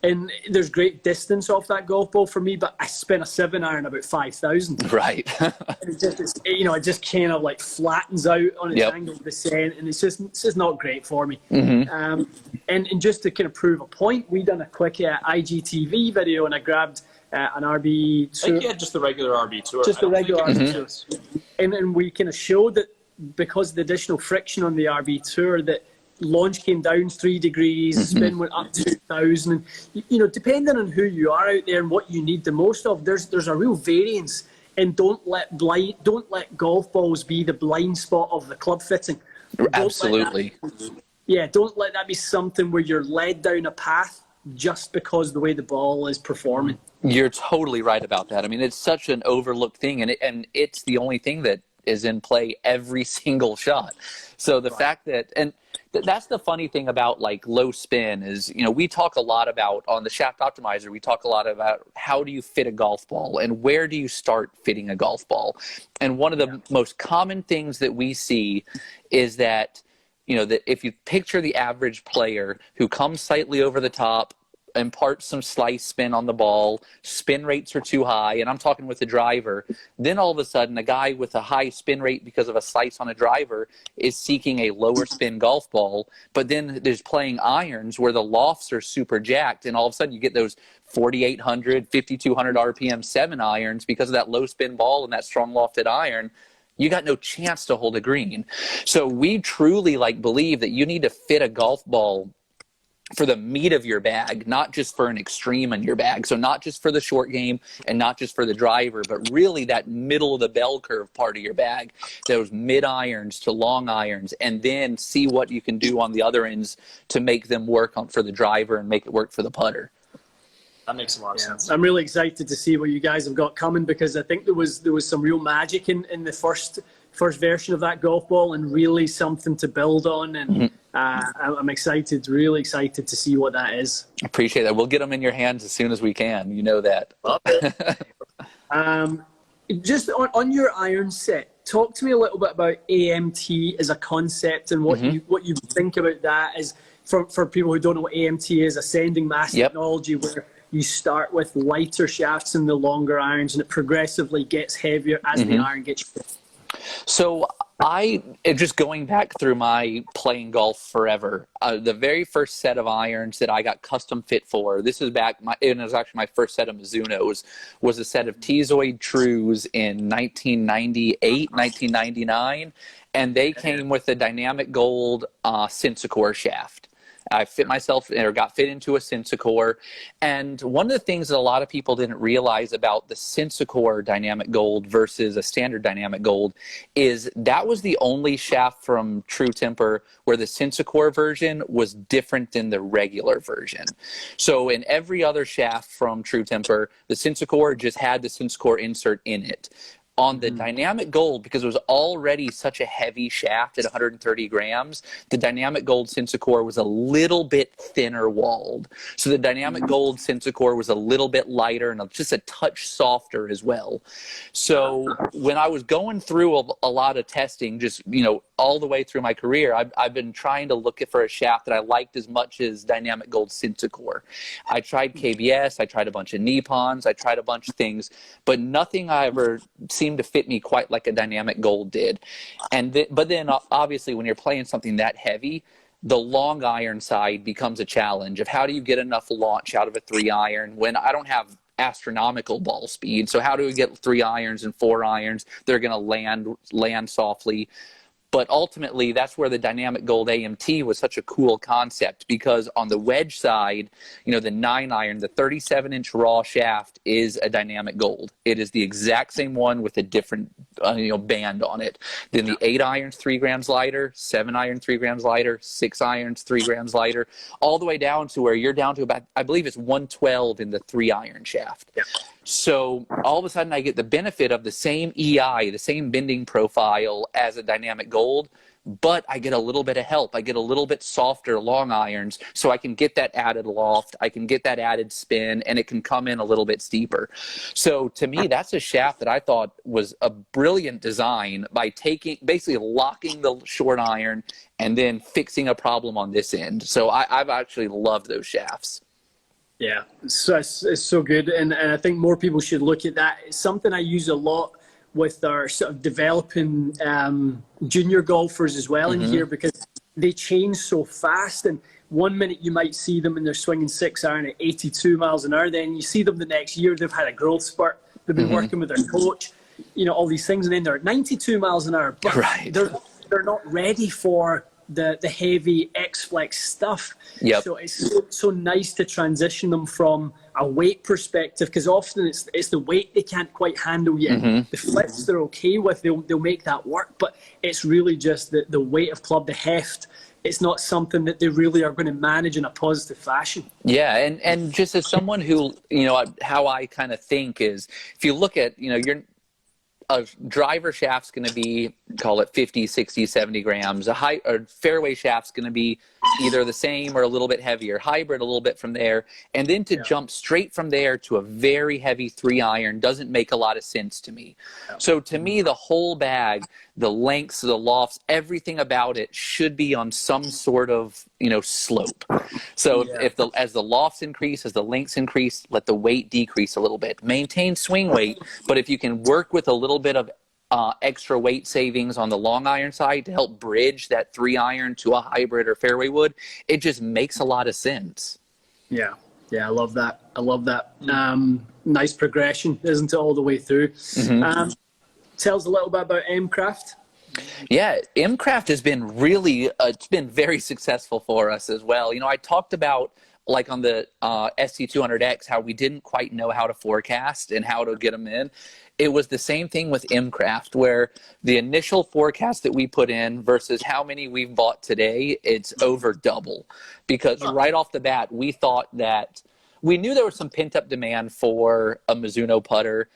and there's great distance off that golf ball for me, but I spin a 7-iron about 5,000. Right. And it just kind of like flattens out on its angle of descent, and it's just not great for me. And just to kind of prove a point, we done a quick IGTV video, and I grabbed an RB Tour. I think you had just the regular RB Tour. Just the regular RB Tour. And we kind of showed that because of the additional friction on the RB Tour, that launch came down 3 degrees, spin went up 2,000. And, you know, depending on who you are out there and what you need the most of, there's a real variance. And don't let golf balls be the blind spot of the club fitting. Absolutely. Don't let that be something where you're led down a path just because of the way the ball is performing. You're totally right about that. I mean, it's such an overlooked thing, and it's the only thing that is in play every single shot. So the fact that, and that's the funny thing about like low spin is, we talk a lot about on the Shaft Optimizer, we talk a lot about how do you fit a golf ball and where do you start fitting a golf ball. And one of the most common things that we see is that, that if you picture the average player who comes slightly over the top, impart some slice spin on the ball, spin rates are too high, and I'm talking with the driver, then all of a sudden a guy with a high spin rate because of a slice on a driver is seeking a lower spin golf ball, but then there's playing irons where the lofts are super jacked, and all of a sudden you get those 4,800, 5,200 RPM 7 irons because of that low spin ball and that strong lofted iron. You got no chance to hold a green. So we truly believe that you need to fit a golf ball for the meat of your bag, not just for an extreme in your bag. So not just for the short game and not just for the driver, but really that middle of the bell curve part of your bag, those mid irons to long irons, and then see what you can do on the other ends to make them work for the driver and make it work for the putter. That makes a lot of sense. I'm really excited to see what you guys have got coming, because I think there was some real magic in the first version of that golf ball, and really something to build on. And I'm excited, really excited to see what that is. Appreciate that. We'll get them in your hands as soon as we can. You know that. Love it. Just on your iron set, talk to me a little bit about AMT as a concept and what you think about that. As for people who don't know what AMT is, ascending mass technology, where you start with lighter shafts in the longer irons and it progressively gets heavier as the iron gets shorter. So just going back through my playing golf forever, the very first set of irons that I got custom fit for, this is it was actually my first set of Mizunos, was a set of Tezoid Trues in 1998, 1999, and they came with a dynamic gold Sensicore shaft. I got fit into a Sensicore. And one of the things that a lot of people didn't realize about the Sensicore dynamic gold versus a standard dynamic gold is that was the only shaft from True Temper where the Sensicore version was different than the regular version. So in every other shaft from True Temper, the Sensicore just had the Sensicore insert in it. On the dynamic gold, because it was already such a heavy shaft at 130 grams, the dynamic gold Sensicore was a little bit thinner walled. So the dynamic gold Sensicore was a little bit lighter and just a touch softer as well. So when I was going through a lot of testing, just, all the way through my career, I've been trying to look for a shaft that I liked as much as dynamic gold Sensicore. I tried KBS, I tried a bunch of Nippons, I tried a bunch of things, but nothing I ever seemed to fit me quite like a dynamic gold did. But then obviously when you're playing something that heavy, the long iron side becomes a challenge of how do you get enough launch out of a 3 iron when I don't have astronomical ball speed. So how do we get 3 irons and 4 irons? They're going to land softly. But ultimately, that's where the dynamic gold AMT was such a cool concept, because on the wedge side, the 9 iron, the 37-inch raw shaft is a dynamic gold. It is the exact same one with a different band on it. Then the 8 irons 3 grams lighter, 7 iron 3 grams lighter, 6 irons 3 grams lighter, all the way down to where you're down to about, I believe it's 112 in the 3 iron shaft. Yeah. So all of a sudden I get the benefit of the same EI, the same bending profile as a dynamic gold, but I get a little bit of help. I get a little bit softer long irons, so I can get that added loft, I can get that added spin, and it can come in a little bit steeper. So to me, that's a shaft that I thought was a brilliant design by basically locking the short iron and then fixing a problem on this end. So I've actually loved those shafts. Yeah, it's so good, and I think more people should look at that. It's something I use a lot with our sort of developing junior golfers as well in here, because they change so fast. And one minute you might see them and they're swinging 6 iron at 82 miles an hour. Then you see them the next year, they've had a growth spurt. They've been working with their coach, all these things, and then they're at 92 miles an hour. But they're not ready for the heavy X-Flex stuff. Yep. So it's so nice to transition them from a weight perspective, because often it's the weight they can't quite handle yet. The flips they're okay with, they'll make that work, but it's really just the weight of club, the heft, it's not something that they really are going to manage in a positive fashion. Yeah, and just as someone who, how I kind of think is, if you look at, a driver shaft's going to be, call it 50, 60, 70 grams. A fairway shaft's going to be either the same or a little bit heavier. Hybrid a little bit from there. And then to jump straight from there to a very heavy 3-iron doesn't make a lot of sense to me. So to me, the whole bag, the lengths, the lofts, everything about it should be on some sort of, slope. So as the lofts increase, as the lengths increase, let the weight decrease a little bit. Maintain swing weight, but if you can work with a little bit of extra weight savings on the long iron side to help bridge that 3-iron to a hybrid or fairway wood, it just makes a lot of sense. Yeah, I love that. Nice progression, isn't it, all the way through? Tell us a little bit about M Craft. Yeah, M Craft has been really, it's been very successful for us as well. I talked about, like on the ST200X, how we didn't quite know how to forecast and how to get them in. It was the same thing with M Craft, where the initial forecast that we put in versus how many we've bought today, it's over double. Because right off the bat, we thought that we knew there was some pent-up demand for a Mizuno putter.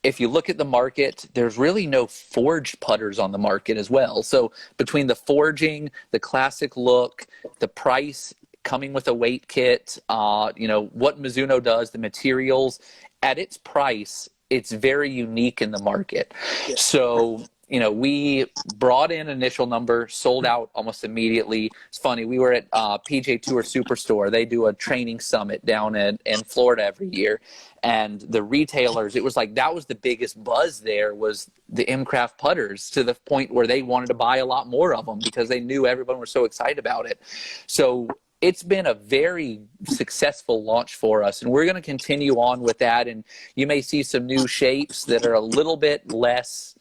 If you look at the market, there's really no forged putters on the market as well. So between the forging, the classic look, the price coming with a weight kit, what Mizuno does, the materials, at its price, it's very unique in the market. Yeah. So, we brought in initial number, sold out almost immediately. It's funny, we were at PJ Tour Superstore. They do a training summit down in Florida every year. And the retailers, it was like that was the biggest buzz there, was the M Craft putters, to the point where they wanted to buy a lot more of them because they knew everyone was so excited about it. So it's been a very successful launch for us, and we're going to continue on with that. And you may see some new shapes that are a little bit less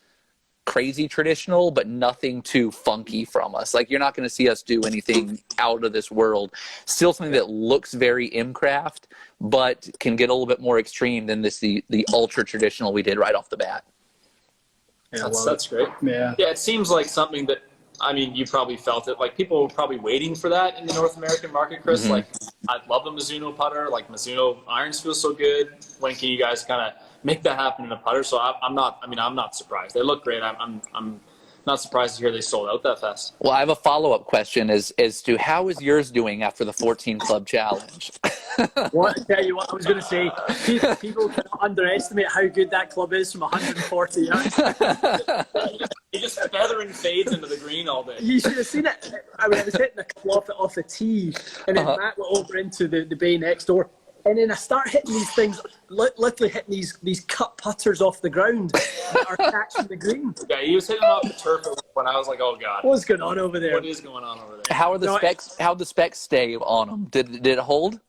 crazy traditional, but nothing too funky from us. Like, you're not going to see us do anything out of this world. Still something that looks very M Craft, but can get a little bit more extreme than the ultra traditional we did right off the bat. Yeah, that's great. Yeah, it seems like something that, you probably felt it. Like, people were probably waiting for that in the North American market, Chris. Mm-hmm. Like, I love the Mizuno putter. Like, Mizuno irons feel so good. When can you guys kind of make that happen in a putter? So I'm not surprised. They look great. I'm not surprised to hear they sold out that fast. Well, I have a follow-up question as to how is yours doing after the 14 Club Challenge? Well, I tell you what, I was going to say, people cannot underestimate how good that club is from 140 yards. He just feathering fades into the green all day. You should have seen it. I was hitting the club off the tee, and then Matt went over into the bay next door. And then I start hitting these things, literally hitting these cut putters off the ground that are catching the green. Yeah, he was hitting off the turf when I was like, oh, God. What's going on over there? What is going on over there? How are the specs? How the specs stay on them? Did it hold?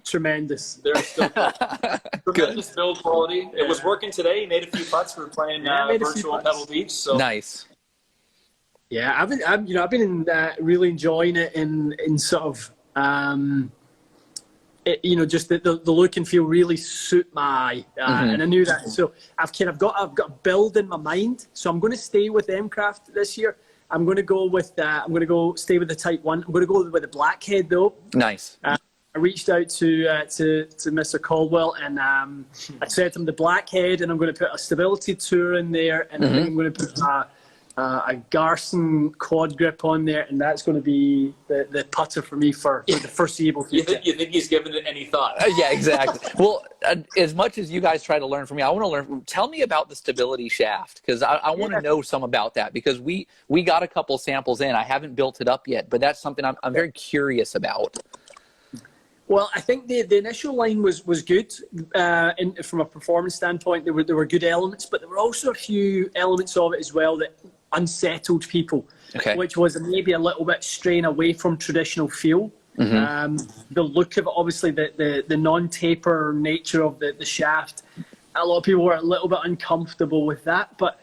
Tremendous. They're still tremendous build quality. It was working today. He made a few putts for playing virtual Pebble Beach. So nice. Yeah, I've been really enjoying it in sort of just the look and feel really suit my eye, and I knew that. So I've got a build in my mind. So I'm going to stay with M Craft this year. I'm going to go stay with the Type 1. I'm going to go with the Blackhead though. Nice. I reached out to Mr. Caldwell, and I said to him the Blackhead, and I'm going to put a stability tour in there, and I think I'm going to put a Garson quad grip on there, and that's going to be the putter for me for the foreseeable future. You think he's given it any thought? Yeah, exactly. Well, as much as you guys try to learn from me, I want to learn. Tell me about the stability shaft, because I want to know some about that, because we got a couple samples in. I haven't built it up yet, but that's something I'm very curious about. Well, I think the initial line was good, from a performance standpoint. There were good elements, but there were also a few elements of it as well that unsettled people, which was maybe a little bit straying away from traditional feel. The look of it, obviously the non-taper nature of the shaft, a lot of people were a little bit uncomfortable with that. But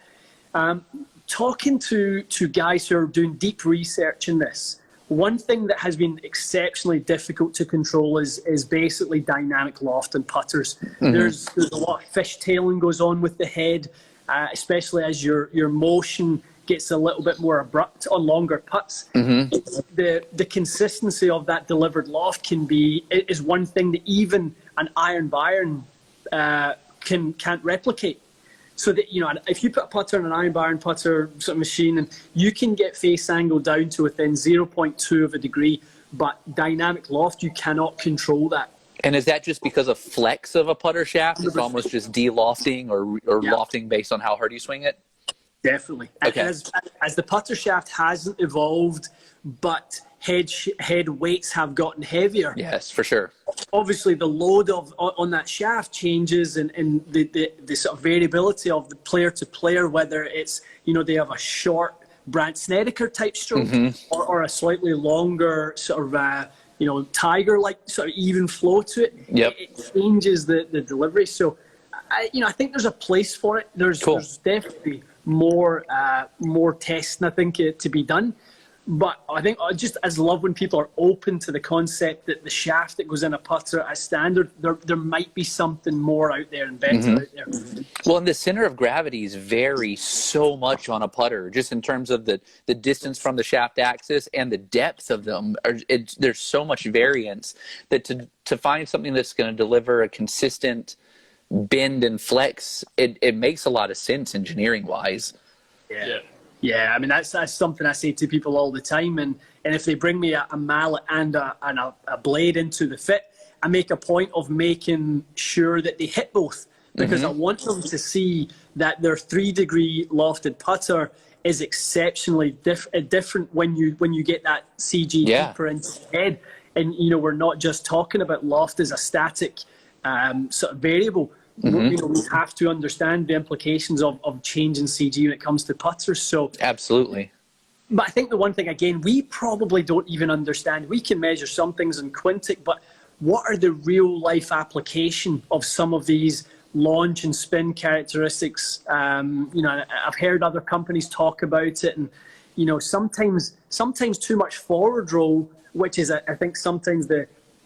talking to guys who are doing deep research in this, one thing that has been exceptionally difficult to control is basically dynamic loft and putters. There's a lot of fishtailing goes on with the head, especially as your motion gets a little bit more abrupt on longer putts. The consistency of that delivered loft is one thing that even an iron can't replicate. So that, you know, if you put a putter in an iron putter sort of machine, and you can get face angle down to within 0.2 of a degree, but dynamic loft, you cannot control that. And is that just because of flex of a putter shaft? It's almost just de-lofting or lofting based on how hard you swing it? Definitely. Okay. As the putter shaft hasn't evolved, but head weights have gotten heavier. Yes, for sure. Obviously, the load on that shaft changes, and the sort of variability of the player to player, whether it's, you know, they have a short Brandt Snedeker type stroke or a slightly longer sort of you know, Tiger-like sort of even flow to it. Yep. It changes the delivery. So, I think there's a place for it. There's definitely more testing, I think, to be done. But I think I just love when people are open to the concept that the shaft that goes in a putter as standard, there might be something more out there and better out there. Well, and the center of gravities vary so much on a putter, just in terms of the distance from the shaft axis and the depth of them. There's so much variance that to find something that's going to deliver a consistent bend and flex, it makes a lot of sense engineering-wise. Yeah, I mean, that's something I say to people all the time. And if they bring me a mallet and a blade into the fit, I make a point of making sure that they hit both, because I want them to see that their 3-degree lofted putter is exceptionally different when you get that CG deeper into the head. And, you know, we're not just talking about loft as a static sort of variable. You know, we have to understand the implications of changing CG when it comes to putters. So absolutely. But I think the one thing, again, we probably don't even understand. We can measure some things in Quintic, but what are the real life application of some of these launch and spin characteristics? You know, I've heard other companies talk about it, and, you know, sometimes too much forward roll, which is, I think, sometimes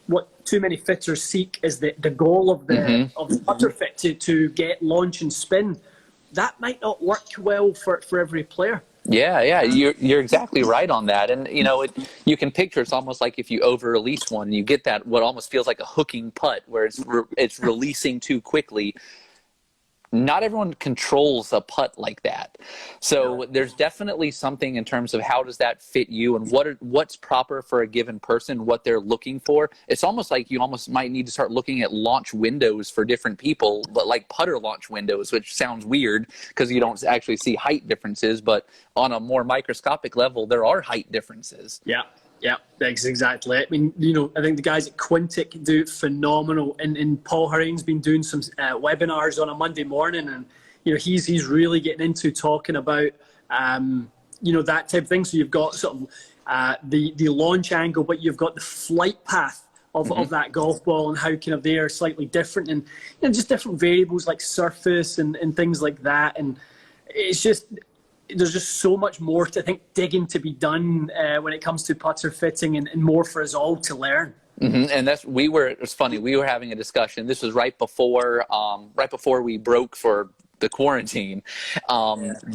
what too many fitters seek is the goal of the putter fit to get launch and spin. That might not work well for every player. Yeah, you're exactly right on that. And, you know, you can picture it's almost like if you over-release one, you get that what almost feels like a hooking putt where it's releasing too quickly. Not everyone controls a putt like that. So there's definitely something in terms of how does that fit you and what's proper for a given person, what they're looking for. It's almost like you almost might need to start looking at launch windows for different people, but like putter launch windows, which sounds weird because you don't actually see height differences, but on a more microscopic level, there are height differences. Yeah, that's exactly it. I mean, you know, I think the guys at Quintic do it phenomenal, and Paul Harane's been doing some webinars on a Monday morning, and, you know, he's really getting into talking about, you know, that type of thing. So you've got sort of the launch angle, but you've got the flight path of that golf ball, and how kind of they are slightly different, and, you know, just different variables like surface and things like that. And it's just, there's just so much more to, I think, digging to be done when it comes to putter fitting, and more for us all to learn. And it's funny, we were having a discussion. This was right before we broke for the quarantine,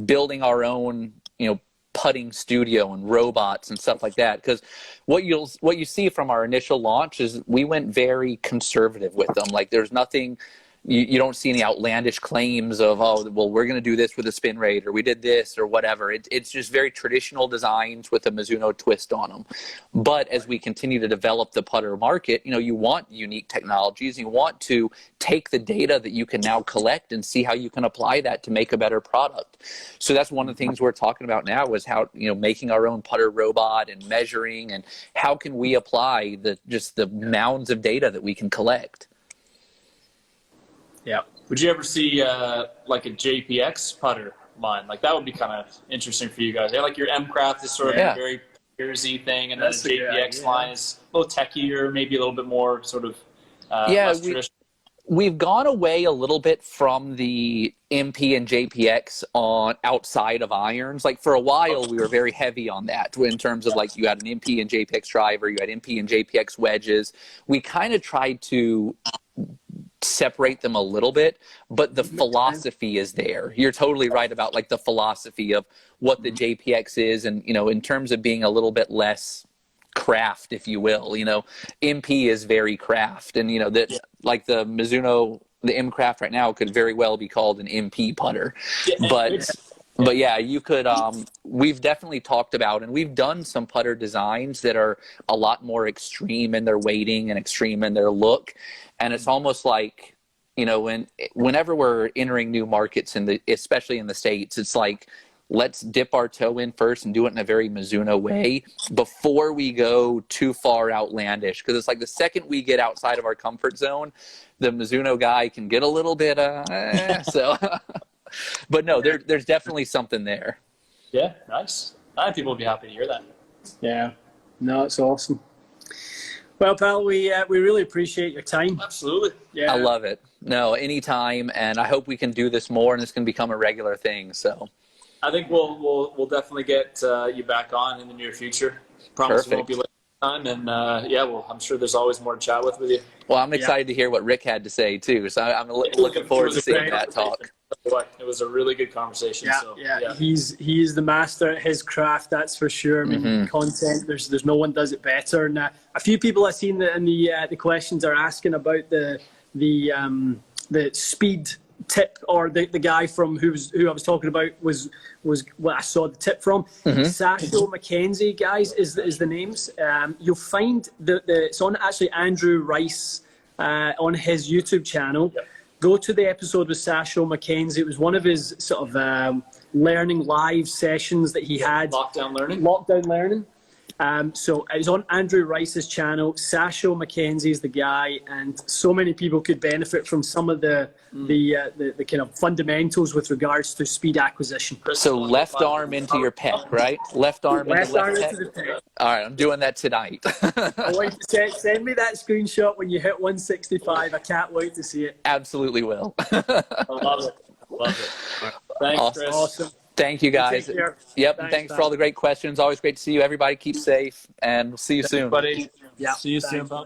building our own, you know, putting studio and robots and stuff like that. Because what you see from our initial launch is we went very conservative with them. Like, there's nothing. You don't see any outlandish claims of, oh, well, we're going to do this with a spin rate, or we did this, or whatever. It's just very traditional designs with a Mizuno twist on them. But as we continue to develop the putter market, you know, you want unique technologies. You want to take the data that you can now collect and see how you can apply that to make a better product. So that's one of the things we're talking about now, is how, you know, making our own putter robot and measuring, and how can we apply the mounds of data that we can collect. Yeah. Would you ever see like a JPX putter line? Like, that would be kind of interesting for you guys. Yeah, like your M Craft is sort of a very Jersey thing, and then the JPX line is a little techier, maybe a little bit more sort of less traditional. We've gone away a little bit from the MP and JPX on outside of irons. Like, for a while, we were very heavy on that in terms of, like, you had an MP and JPX driver, you had MP and JPX wedges. We kind of tried to separate them a little bit, but the philosophy is there. You're totally right about like the philosophy of what the JPX is, and in terms of being a little bit less craft, if you will. MP is very craft, and that like the Mizuno, the M Craft right now could very well be called an MP putter, but yeah, you could. We've definitely talked about, and we've done some putter designs that are a lot more extreme in their weighting and extreme in their look, and it's almost like, whenever we're entering new markets especially in the States, it's like, let's dip our toe in first and do it in a very Mizuno way before we go too far outlandish. Because it's like the second we get outside of our comfort zone, the Mizuno guy can get a little bit so. But no, there's definitely something there. Yeah, nice. I think people will be happy to hear that. Yeah, no, it's awesome. Well, pal, we really appreciate your time. Absolutely. Yeah, I love it. No, anytime, and I hope we can do this more, and this can become a regular thing. So I think we'll definitely get you back on in the near future. Promise it won't be late time, and I'm sure there's always more to chat with you. Well, I'm excited to hear what Rick had to say too. So I'm looking forward to seeing that talk. It was a really good conversation. Yeah. He's the master at his craft, that's for sure. I mean, content. There's no one does it better. And a few people I've seen that in the questions are asking about the speed tip, or the guy from who I was talking about was what I saw the tip from. Sasho Mackenzie, guys, is the names. You'll find it's on actually Andrew Rice on his YouTube channel. Yep. Go to the episode with Sasho Mackenzie. It was one of his sort of learning live sessions that he had. Lockdown learning. So it's on Andrew Rice's channel. Sasho Mackenzie is the guy, and so many people could benefit from some of the kind of fundamentals with regards to speed acquisition. So left arm into your pec, right? Left arm into left pec. Into the pec. All right, I'm doing that tonight. I want you to send me that screenshot when you hit 165. I can't wait to see it. Absolutely will. I love it. Thanks, Awesome. Chris. Awesome. Thank you, guys. Yep, and thanks for all the great questions. Always great to see you. Everybody keep safe, and we'll see you soon. Buddy. Yeah. See you soon, bud.